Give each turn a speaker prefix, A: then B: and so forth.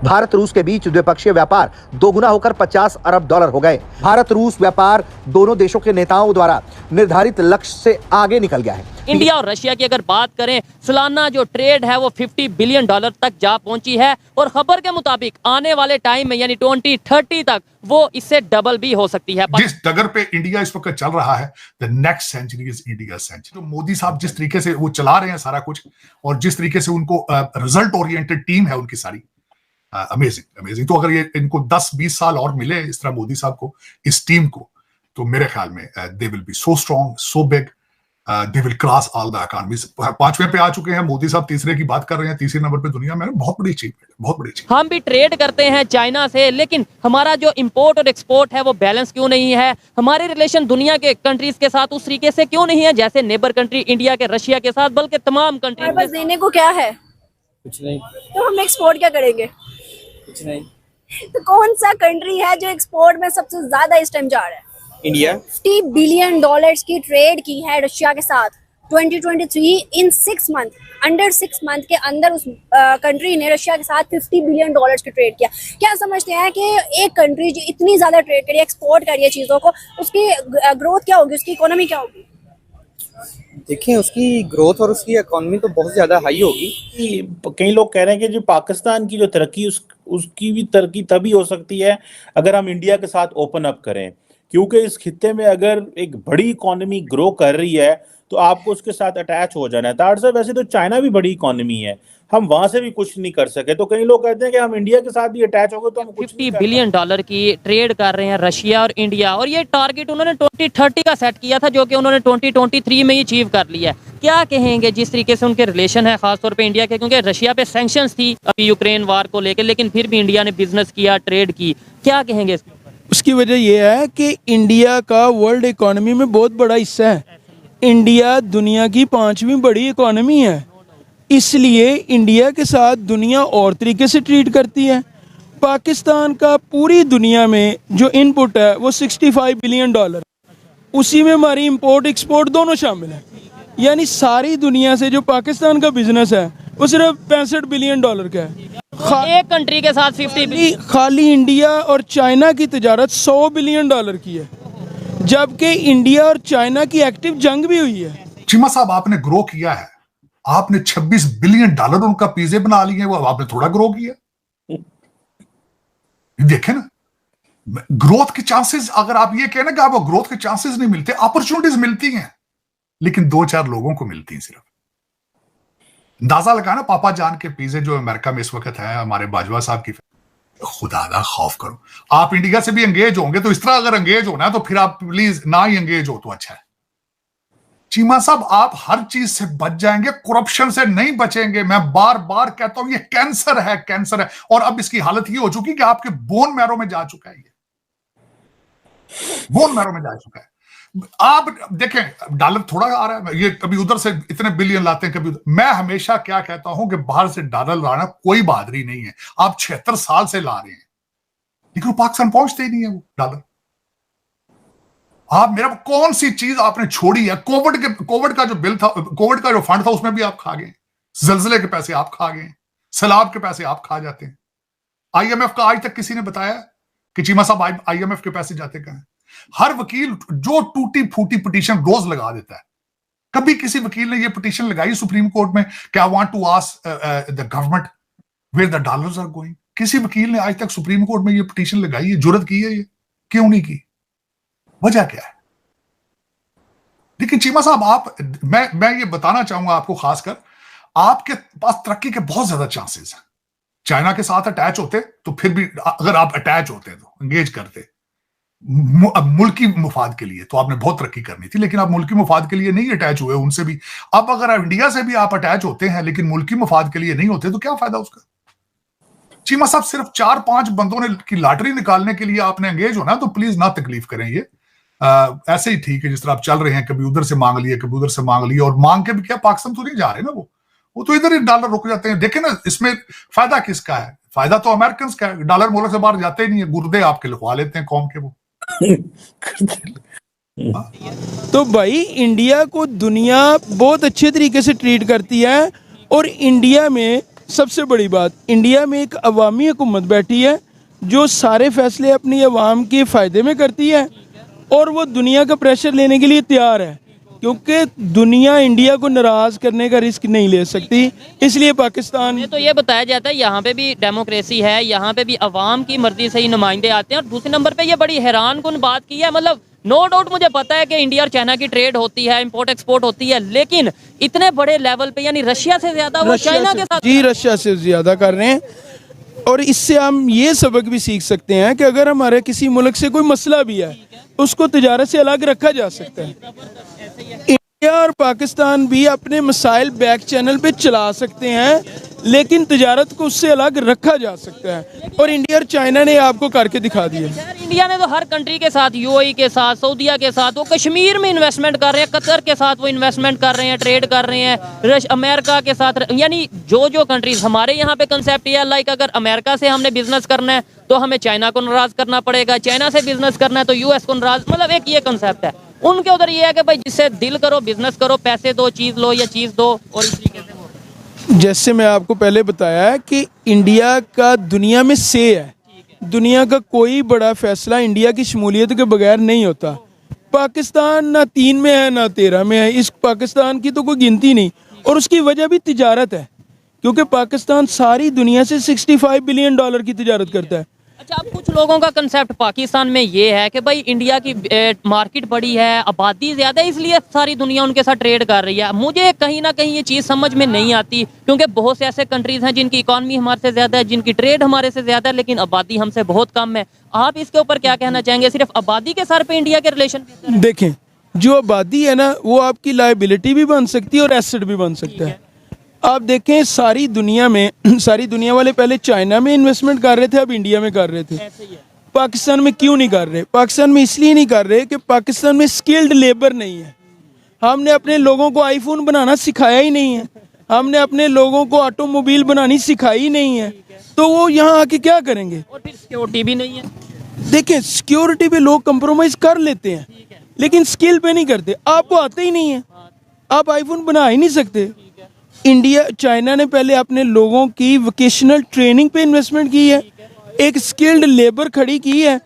A: भारत रूस के बीच द्विपक्षीय व्यापार दोगुना होकर 50 अरब डॉलर हो गए। भारत रूस व्यापार दोनों देशों के नेताओं द्वारा निर्धारित लक्ष्य से आगे निकल गया है।
B: इंडिया और रशिया की अगर बात करें, सालाना जो ट्रेड है वो 50 बिलियन डॉलर तक जा पहुंची है और खबर के मुताबिक आने वाले टाइम में यानी 2030 तक वो इससे डबल भी हो सकती है।
C: जिस डगर पे इंडिया इस वक्त चल रहा है, the next century is India century. तो मोदी साहब जिस तरीके से वो चला रहे हैं सारा कुछ और जिस तरीके से उनको रिजल्ट ओरिएंटेड टीम है उनकी सारी, अमेजिंग अमेजिंग। तो अगर ये इनको 10-20 साल और मिले इस तरह मोदी साहब को, इस टीम को, तो मेरे ख्याल में they will be so strong, so big, they will cross all the economies. 5वें पे आ चुके हैं मोदी साहब, तीसरे की बात कर रहे हैं, तीसरे नंबर पे दुनिया में। बहुत बड़ी अचीवमेंट, बहुत बड़ी अचीवमेंट।
B: हम भी ट्रेड करते हैं चाइना से, लेकिन हमारा जो इंपोर्ट और एक्सपोर्ट है वो बैलेंस क्यों नहीं है? हमारे रिलेशन दुनिया के कंट्रीज के साथ उस तरीके से क्यों नहीं है जैसे नेबर कंट्री इंडिया के, रशिया के साथ, बल्कि तमाम कंट्री।
D: बस देने को क्या है?
E: कुछ नहीं।
D: तो हम एक्सपोर्ट क्या करेंगे?
E: कुछ नहीं।
D: तो कौन सा कंट्री है जो एक्सपोर्ट में सबसे ज्यादा इस टाइम जा रहा है?
E: इंडिया।
D: 50 बिलियन डॉलर्स की ट्रेड की है रशिया के साथ 2023 इन 6 मंथ, अंडर 6 मंथ के अंदर उस कंट्री ने रशिया के साथ 50 बिलियन डॉलर्स की ट्रेड किया। क्या समझते हैं कि एक कंट्री जो इतनी ज्यादा ट्रेड करिए, एक्सपोर्ट करिए चीजों को, उसकी ग्रोथ क्या होगी, उसकी इकोनॉमी क्या होगी?
E: देखिए, उसकी ग्रोथ और उसकी इकोनॉमी तो बहुत ज्यादा हाई होगी।
F: कई लोग कह रहे हैं कि जो पाकिस्तान की जो तरक्की उसकी भी तरक्की तभी हो सकती है अगर हम इंडिया के साथ ओपन अप करें, क्योंकि इस खित्ते में अगर एक बड़ी इकोनॉमी ग्रो कर रही है तो आपको उसके साथ अटैच हो जाना है। तार साहब, वैसे तो चाइना भी बड़ी इकोनॉमी है, हम वहां से भी कुछ नहीं कर सके, तो कई लोग कहते हैं कि हम इंडिया के साथ भी अटैच हो गए तो हम कुछ
B: 50 बिलियन डॉलर की ट्रेड कर रहे हैं रशिया और इंडिया, और ये टारगेट उन्होंने 2030 का सेट किया था जो कि उन्होंने 2023 में ही अचीव कर लिया है। क्या कहेंगे जिस तरीके से उनके रिलेशन है खासतौर पे इंडिया के, क्योंकि रशिया पे सैंक्शंस थी अभी यूक्रेन वार को लेकर, लेकिन फिर भी इंडिया ने बिजनेस किया, ट्रेड की, क्या कहेंगे इसके ऊपर?
G: उसकी वजह यह है कि इंडिया का वर्ल्ड इकोनॉमी में बहुत बड़ा हिस्सा है। इंडिया दुनिया की 5वीं बड़ी इकोनॉमी है, इसलिए इंडिया के साथ दुनिया और तरीके से ट्रीट करती है। पाकिस्तान का पूरी दुनिया में जो इनपुट है वो 65 बिलियन डॉलर, उसी में हमारी इंपोर्ट एक्सपोर्ट दोनों शामिल है। यानी सारी दुनिया से जो पाकिस्तान का बिजनेस है वो सिर्फ 65 बिलियन डॉलर का है।
B: एक कंट्री के साथ 50 बिलियन।
G: खाली इंडिया और चाइना की तजारत 100 बिलियन डॉलर की है, जबकि इंडिया और चाइना की एक्टिव जंग भी हुई है।
C: चीमा साहब, आपने ग्रो किया है, आपने 26 बिलियन डॉलर उनका पिज़्ज़े बना लिए, वो आपने थोड़ा ग्रो किया। देखे ना, ग्रोथ के चांसेस, अगर आप ये कहना कि आपको ग्रोथ के चांसेस नहीं मिलते, अपॉर्चुनिटीज मिलती हैं, लेकिन 2-4 लोगों को मिलती हैं सिर्फ। अंदाजा लगाना, पापा जान के पिज़्ज़े जो अमेरिका में इस वक्त है, हमारे बाजवा साहब की, खुदा दा खौफ करो। आप इंडिया से भी एंगेज होंगे तो इस तरह अगर एंगेज होना है तो फिर आप प्लीज ना ही एंगेज हो तो अच्छा है। चीमा साहब, आप हर चीज से बच जाएंगे, करप्शन से नहीं बचेंगे। मैं बार बार कहता हूं, ये कैंसर है, कैंसर है। और अब इसकी हालत ये हो चुकी कि आपके बोन मैरो में जा चुका है, ये बोन मैरो में जा चुका है। आप देखें, डॉलर थोड़ा आ रहा है, ये कभी उधर से इतने बिलियन लाते हैं, कभी उधर। मैं हमेशा क्या कहता हूं कि बाहर से डॉलर लाना कोई बहादुरी नहीं है। आप 76 साल से ला रहे हैं, लेकिन वो पाकिस्तान पहुंचते ही नहीं है वो डॉलर। आप मेरा कौन सी चीज आपने छोड़ी है? कोविड का जो बिल था, कोविड का जो फंड था, उसमें भी आप खा गए। जलजले के पैसे आप खा गए, सैलाब के पैसे आप खा जाते हैं। IMF का आज तक किसी ने बताया कि चीमा साहब IMF के पैसे जाते कहां हैं? हर वकील जो टूटी फूटी पिटीशन रोज लगा देता है। कभी किसी वकील ने ये पिटीशन लगाई सुप्रीम कोर्ट में कि I want to ask the government where the dollars are going? किसी वकील ने आज तक सुप्रीम कोर्ट में ये पिटीशन लगाई है, जुर्रत की है? ये क्यों नहीं की? वजह क्या है? लेकिन चीमा साहब, मैं ये बताना चाहूंगा आपको, खासकर आपके पास तरक्की के बहुत ज्यादा चांसेस हैं। चाइना के साथ अटैच होते तो फिर भी, अगर आप अटैच होते तो एंगेज करते मुल्की मुफाद के लिए, तो आपने बहुत तरक्की करनी थी। लेकिन आप मुल्की मुफाद के लिए नहीं अटैच हुए उनसे भी। अब अगर इंडिया से भी आप अटैच होते हैं लेकिन मुल्की मुफाद के लिए नहीं होते, तो क्या फायदा उसका? चीमा साहब, सिर्फ 4-5 बंदों ने की लॉटरी निकालने के लिए आपने एंगेज होना, तो प्लीज ना तकलीफ करें। ये ऐसे ही ठीक है जिस तरह आप चल रहे हैं, कभी उधर से मांग लिए, कभी उधर से मांग लिए, और मांग के भी क्या पाकिस्तान तो नहीं जा रहे ना, वो तो इधर ही डॉलर रुक जाते हैं। देखे ना, इसमें फायदा किसका है? फायदा तो अमेरिकन का है। डॉलर मुल्क से बाहर जाते ही नहीं है, गुर्दे आपके लिखवा लेते हैं कौम के वो।
G: तो भाई, इंडिया को दुनिया बहुत अच्छे तरीके से ट्रीट करती है, और इंडिया में सबसे बड़ी बात, इंडिया में एक अवामी हुकूमत बैठी है जो सारे फैसले अपनी अवाम के फ़ायदे में करती है और वो दुनिया का प्रेशर लेने के लिए तैयार है, क्योंकि दुनिया इंडिया को नाराज़ करने का रिस्क नहीं ले सकती। इसलिए पाकिस्तान
B: ये तो ये बताया जाता है यहाँ पे भी डेमोक्रेसी है, यहाँ पे भी अवाम की मर्जी से ही नुमाइंदे आते हैं। और दूसरे नंबर पे ये बड़ी हैरान कुन बात की है, मतलब नो डाउट मुझे पता है कि इंडिया और चाइना की ट्रेड होती है, इंपोर्ट एक्सपोर्ट होती है, लेकिन इतने बड़े लेवल पे यानी रशिया से ज्यादा वो चाइना के साथ
G: जी रशिया से ज़्यादा कर रहे हैं। और इससे हम ये सबक भी सीख सकते हैं कि अगर हमारे किसी मुल्क से कोई मसला भी है उसको तिजारत से अलग रखा जा सकता है। इंडिया और पाकिस्तान भी अपने मसाइल बैक चैनल पे चला सकते हैं, लेकिन तिजारत को उससे अलग रखा जा सकता है। और इंडिया और चाइना ने आपको करके दिखा दिया।
B: यार इंडिया ने तो हर कंट्री के साथ, यूएई के साथ, सऊदीया के साथ, वो कश्मीर में इन्वेस्टमेंट कर रहे हैं, कतर के साथ वो इन्वेस्टमेंट कर रहे हैं, ट्रेड कर रहे हैं, अमेरिका के साथ, यानी जो कंट्रीज हमारे यहाँ पे कंसेप्ट ये लाइक अगर अमेरिका से हमने बिजनेस करना है तो हमें चाइना को नाराज करना पड़ेगा, चाइना से बिजनेस करना है तो यूएस को नाराज, मतलब एक ये कंसेप्ट है। उनके उधर ये है कि भाई जिससे दिल करो बिजनेस करो, पैसे दो, चीज लो या चीज दो, और इस तरीके से वो।
G: जैसे मैं आपको पहले बताया है कि इंडिया का दुनिया में से है, दुनिया का कोई बड़ा फैसला इंडिया की शमूलियत के बगैर नहीं होता। पाकिस्तान ना 3 में है ना 13 में है, इस पाकिस्तान की तो कोई गिनती नहीं। और उसकी वजह भी तिजारत है, क्योंकि पाकिस्तान सारी दुनिया से $65 बिलियन की तिजारत करता है।
B: अच्छा, अब कुछ लोगों का कंसेप्ट पाकिस्तान में ये है कि भाई इंडिया की मार्केट बड़ी है, आबादी ज़्यादा है, इसलिए सारी दुनिया उनके साथ ट्रेड कर रही है। मुझे कहीं ना कहीं ये चीज़ समझ में नहीं आती, क्योंकि बहुत से ऐसे कंट्रीज़ हैं जिनकी इकॉनमी हमारे से ज़्यादा है, जिनकी ट्रेड हमारे से ज़्यादा है, लेकिन आबादी हमसे बहुत कम है। आप इसके ऊपर क्या कहना चाहेंगे? सिर्फ आबादी के सर पे इंडिया के रिलेशन?
G: देखें, जो आबादी है ना वो आपकी लायबिलिटी भी बन सकती है और एसेट भी बन सकता है। आप देखें सारी दुनिया में सारी दुनिया वाले पहले चाइना में इन्वेस्टमेंट कर रहे थे, अब इंडिया में कर रहे थे। पाकिस्तान में क्यों नहीं कर रहे? पाकिस्तान में इसलिए नहीं कर रहे कि पाकिस्तान में स्किल्ड लेबर नहीं है। हमने अपने लोगों को आईफोन बनाना सिखाया ही नहीं है, हमने अपने लोगों को ऑटोमोबाइल बनानी सिखाई ही नहीं है, तो वो यहाँ आके क्या करेंगे?
B: और फिर सिक्योरिटी भी नहीं है।
G: देखें, सिक्योरिटी पे लोग कंप्रोमाइज कर लेते हैं, लेकिन स्किल पे नहीं करते। आपको आता ही नहीं है, आप आईफोन बना ही नहीं सकते। इंडिया चाइना ने पहले अपने लोगों की वोकेशनल ट्रेनिंग पे इन्वेस्टमेंट की है, एक स्किल्ड लेबर खड़ी की है,